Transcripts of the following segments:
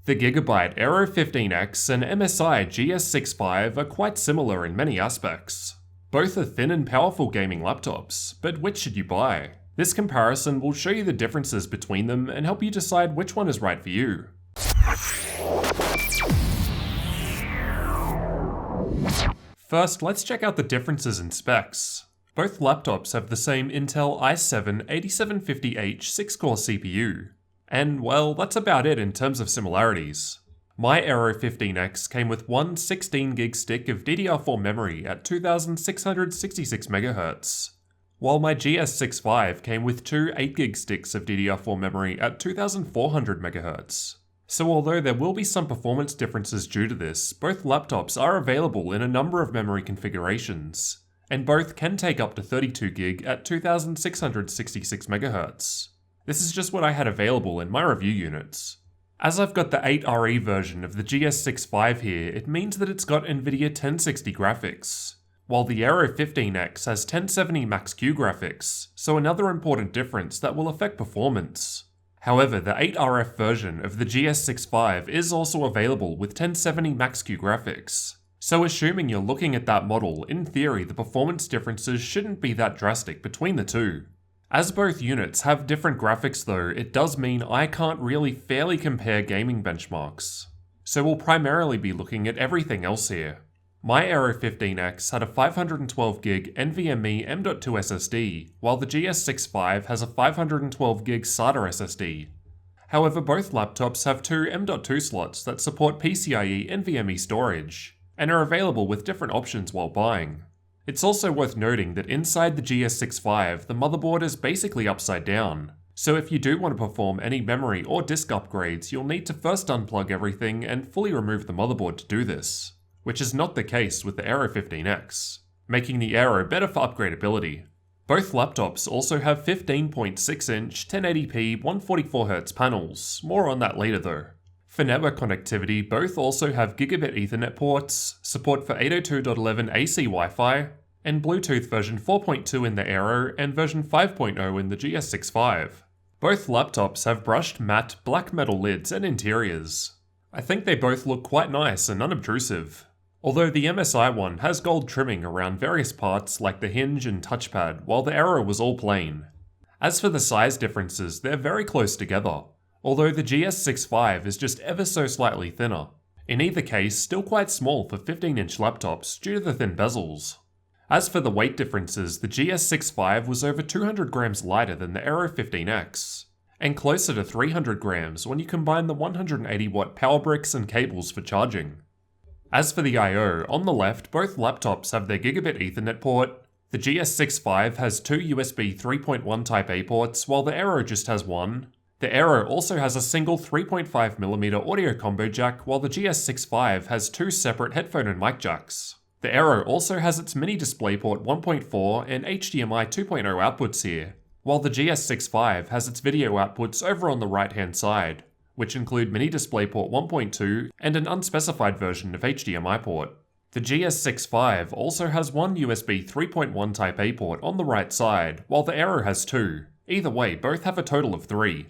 The Gigabyte Aero 15x and MSI GS65 are quite similar in many aspects. Both are thin and powerful gaming laptops, but which should you buy? This comparison will show you the differences between them and help you decide which one is right for you. First, let's check out the differences in specs. Both laptops have the same Intel i7-8750H 6-core CPU. And well, that's about it in terms of similarities. My Aero 15x came with one 16GB stick of DDR4 memory at 2666 MHz, while my GS65 came with two 8GB sticks of DDR4 memory at 2400 MHz. So although there will be some performance differences due to this, both laptops are available in a number of memory configurations, and both can take up to 32GB at 2666 MHz. This is just what I had available in my review units. As I've got the 8RE version of the GS65 here, it means that it's got NVIDIA 1060 graphics, while the Aero 15x has 1070 Max-Q graphics, so another important difference that will affect performance. However, the 8RF version of the GS65 is also available with 1070 Max-Q graphics, so assuming you're looking at that model, in theory the performance differences shouldn't be that drastic between the two. As both units have different graphics though, it does mean I can't really fairly compare gaming benchmarks, so we'll primarily be looking at everything else here. My Aero 15x had a 512GB NVMe M.2 SSD, while the GS65 has a 512GB SATA SSD. However, both laptops have two M.2 slots that support PCIe NVMe storage, and are available with different options while buying. It's also worth noting that inside the GS65, the motherboard is basically upside down, so if you do want to perform any memory or disk upgrades, you'll need to first unplug everything and fully remove the motherboard to do this, which is not the case with the Aero 15x, making the Aero better for upgradability. Both laptops also have 15.6-inch 1080p 144Hz panels, more on that later though. For network connectivity, both also have Gigabit Ethernet ports, support for 802.11 AC Wi-Fi, and Bluetooth version 4.2 in the Aero and version 5.0 in the GS65. Both laptops have brushed matte black metal lids and interiors. I think they both look quite nice and unobtrusive, although the MSI one has gold trimming around various parts like the hinge and touchpad, while the Aero was all plain. As for the size differences, they're very close together, although the GS65 is just ever so slightly thinner. In either case, still quite small for 15-inch laptops due to the thin bezels. As for the weight differences, the GS65 was over 200 grams lighter than the Aero 15x, and closer to 300 grams when you combine the 180-watt power bricks and cables for charging. As for the I/O, on the left, both laptops have their Gigabit Ethernet port. The GS65 has two USB 3.1 Type A ports, while the Aero just has one. The Aero also has a single 3.5mm audio combo jack, while the GS65 has two separate headphone and mic jacks. The Aero also has its mini DisplayPort 1.4 and HDMI 2.0 outputs here, while the GS65 has its video outputs over on the right hand side, which include mini DisplayPort 1.2 and an unspecified version of HDMI port. The GS65 also has one USB 3.1 Type A port on the right side, while the Aero has two. Either way, both have a total of 3.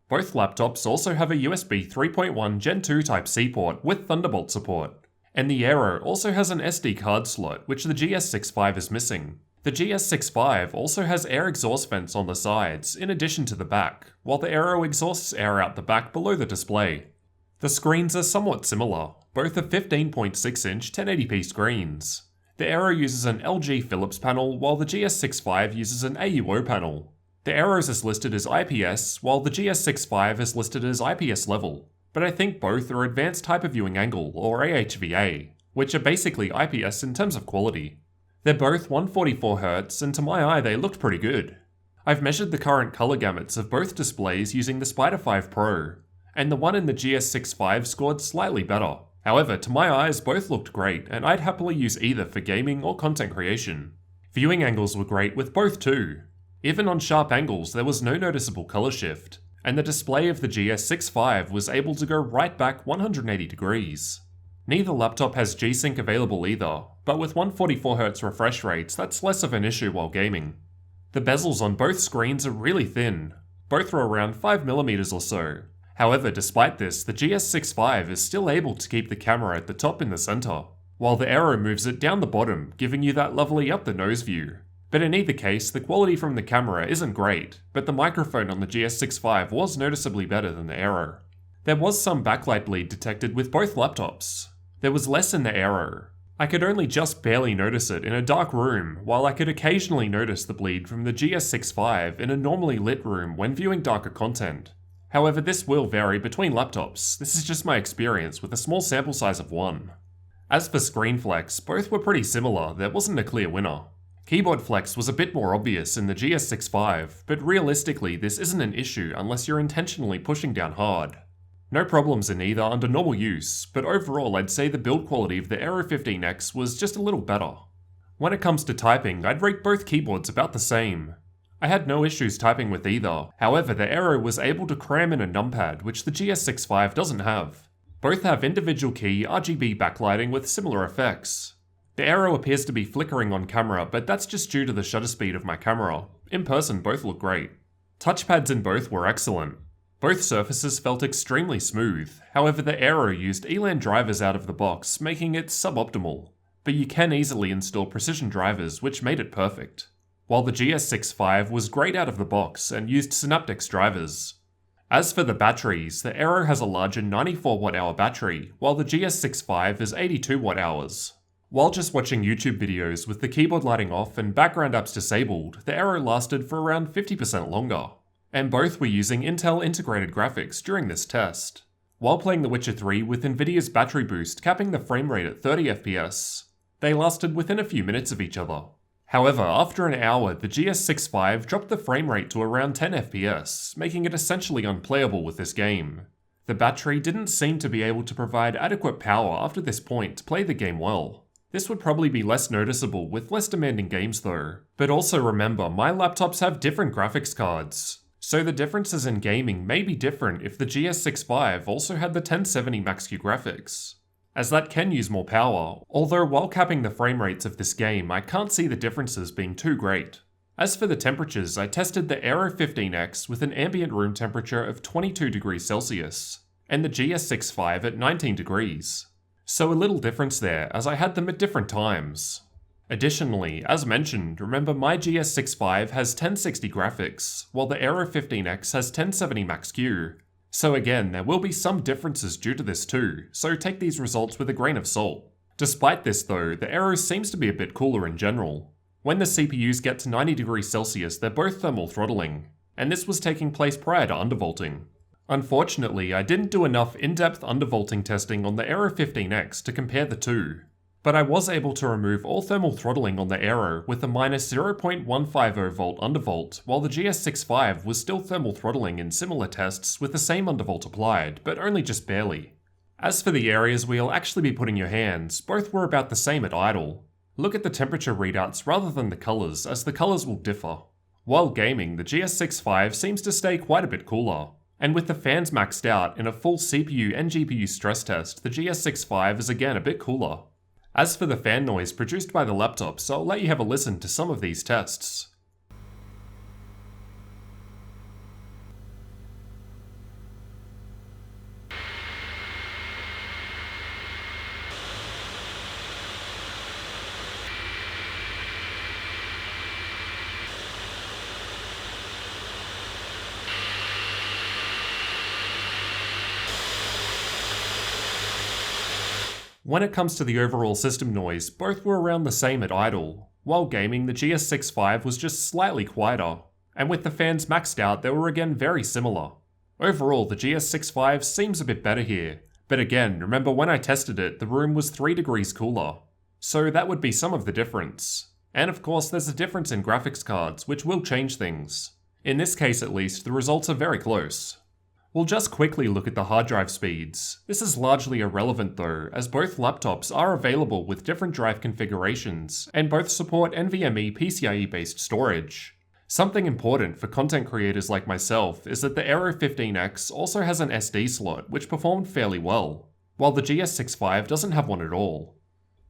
Both laptops also have a USB 3.1 Gen 2 Type C port with Thunderbolt support, and the Aero also has an SD card slot, which the GS65 is missing. The GS65 also has air exhaust vents on the sides, in addition to the back, while the Aero exhausts air out the back below the display. The screens are somewhat similar, both are 15.6-inch 1080p screens. The Aero uses an LG Philips panel, while the GS65 uses an AUO panel. The Aero's is listed as IPS, while the GS65 is listed as IPS level, but I think both are Advanced Hyperviewing Angle, or AHVA, which are basically IPS in terms of quality. They're both 144Hz, and to my eye they looked pretty good. I've measured the current color gamuts of both displays using the Spider 5 Pro, and the one in the GS65 scored slightly better. However, to my eyes both looked great, and I'd happily use either for gaming or content creation. Viewing angles were great with both too. Even on sharp angles there was no noticeable color shift, and the display of the GS65 was able to go right back 180 degrees. Neither laptop has G-Sync available either, but with 144Hz refresh rates that's less of an issue while gaming. The bezels on both screens are really thin. Both are around 5mm or so, However, despite this, the GS65 is still able to keep the camera at the top in the center, while the Aero moves it down the bottom, giving you that lovely up the nose view. But in either case, the quality from the camera isn't great, but the microphone on the GS65 was noticeably better than the Aero. There was some backlight bleed detected with both laptops. There was less in the Aero. I could only just barely notice it in a dark room, while I could occasionally notice the bleed from the GS65 in a normally lit room when viewing darker content. However, this will vary between laptops. This is just my experience with a small sample size of one. As for screen flex, both were pretty similar, there wasn't a clear winner. Keyboard flex was a bit more obvious in the GS65, but realistically this isn't an issue unless you're intentionally pushing down hard. No problems in either under normal use, but overall I'd say the build quality of the Aero 15x was just a little better. When it comes to typing, I'd rate both keyboards about the same. I had no issues typing with either, however the Aero was able to cram in a numpad, which the GS65 doesn't have. Both have individual key RGB backlighting with similar effects. The Aero appears to be flickering on camera, but that's just due to the shutter speed of my camera. In person, both look great. Touchpads in both were excellent. Both surfaces felt extremely smooth, however the Aero used ELAN drivers out of the box, making it suboptimal. But you can easily install precision drivers, which made it perfect. While the GS65 was great out of the box and used Synaptics drivers. As for the batteries, the Aero has a larger 94 Wh battery, while the GS65 is 82 Wh. While just watching YouTube videos with the keyboard lighting off and background apps disabled, the Aero lasted for around 50% longer. And both were using Intel integrated graphics during this test. While playing The Witcher 3 with Nvidia's battery boost capping the frame rate at 30 FPS, they lasted within a few minutes of each other. However, after an hour, the GS65 dropped the frame rate to around 10 FPS, making it essentially unplayable with this game. The battery didn't seem to be able to provide adequate power after this point to play the game well. This would probably be less noticeable with less demanding games though. But also remember, my laptops have different graphics cards. So the differences in gaming may be different if the GS65 also had the 1070 Max-Q graphics, as that can use more power, although while capping the frame rates of this game, I can't see the differences being too great. As for the temperatures, I tested the Aero 15x with an ambient room temperature of 22 degrees Celsius, and the GS65 at 19 degrees. So a little difference there, as I had them at different times. Additionally, as mentioned, remember my GS65 has 1060 graphics, while the Aero 15x has 1070 Max-Q. So again, there will be some differences due to this too, so take these results with a grain of salt. Despite this though, the Aero seems to be a bit cooler in general. When the CPUs get to 90 degrees Celsius, they're both thermal throttling, and this was taking place prior to undervolting. Unfortunately, I didn't do enough in-depth undervolting testing on the Aero 15x to compare the two. But I was able to remove all thermal throttling on the Aero with a minus 0.150 volt undervolt, while the GS65 was still thermal throttling in similar tests with the same undervolt applied, but only just barely. As for the areas where you'll actually be putting your hands, both were about the same at idle. Look at the temperature readouts rather than the colours, as the colours will differ. While gaming, the GS65 seems to stay quite a bit cooler. And with the fans maxed out in a full CPU and GPU stress test, the GS65 is again a bit cooler. As for the fan noise produced by the laptops, I'll let you have a listen to some of these tests. When it comes to the overall system noise, both were around the same at idle. While gaming, the GS65 was just slightly quieter, and with the fans maxed out, they were again very similar. Overall, the GS65 seems a bit better here, but again, remember when I tested it, the room was 3 degrees cooler. So that would be some of the difference. And of course, there's a difference in graphics cards, which will change things. In this case at least, the results are very close. We'll just quickly look at the hard drive speeds. This is largely irrelevant though, as both laptops are available with different drive configurations, and both support NVMe PCIe based storage. Something important for content creators like myself is that the Aero 15x also has an SD slot, which performed fairly well, while the GS65 doesn't have one at all.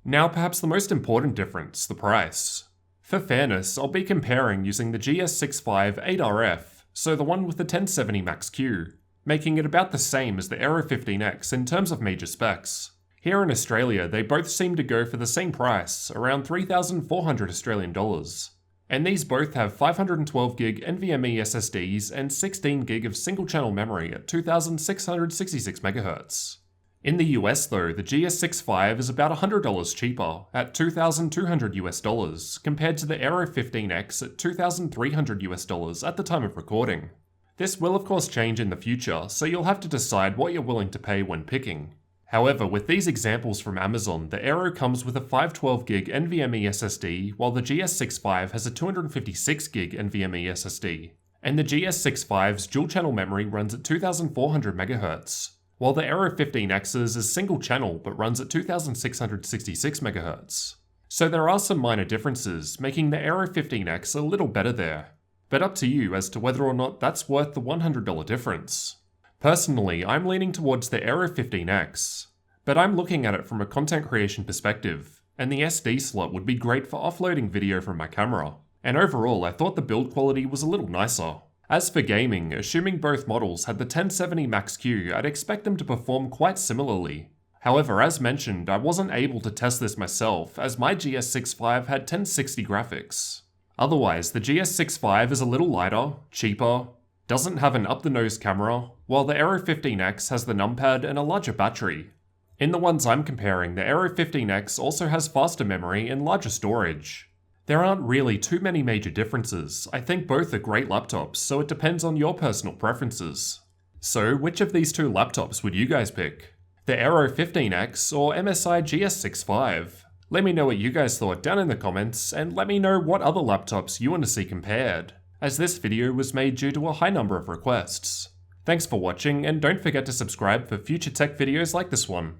Now perhaps the most important difference, the price. For fairness, I'll be comparing using the GS65 8RF, so the one with the 1070 Max-Q. making it about the same as the Aero 15x in terms of major specs. Here in Australia, they both seem to go for the same price, around 3,400 Australian dollars. And these both have 512GB NVMe SSDs and 16GB of single-channel memory at 2,666MHz. In the US though, the GS65 is about $100 cheaper, at $2,200 compared to the Aero 15x at $2,300 at the time of recording. This will of course change in the future, so you'll have to decide what you're willing to pay when picking. However, with these examples from Amazon, the Aero comes with a 512GB NVMe SSD, while the GS65 has a 256GB NVMe SSD. And the GS65's dual-channel memory runs at 2,400MHz, while the Aero 15x's is single-channel but runs at 2,666MHz. So there are some minor differences, making the Aero 15x a little better there. But up to you as to whether or not that's worth the $100 difference. Personally, I'm leaning towards the Aero 15x, but I'm looking at it from a content creation perspective, and the SD slot would be great for offloading video from my camera. And overall, I thought the build quality was a little nicer. As for gaming, assuming both models had the 1070 Max-Q, I'd expect them to perform quite similarly. However, as mentioned, I wasn't able to test this myself, as my GS65 had 1060 graphics. Otherwise, the GS65 is a little lighter, cheaper, doesn't have an up-the-nose camera, while the Aero 15x has the numpad and a larger battery. In the ones I'm comparing, the Aero 15x also has faster memory and larger storage. There aren't really too many major differences. I think both are great laptops, so it depends on your personal preferences. So, which of these two laptops would you guys pick? The Aero 15x or MSI GS65? Let me know what you guys thought down in the comments, and let me know what other laptops you want to see compared, as this video was made due to a high number of requests. Thanks for watching, and don't forget to subscribe for future tech videos like this one.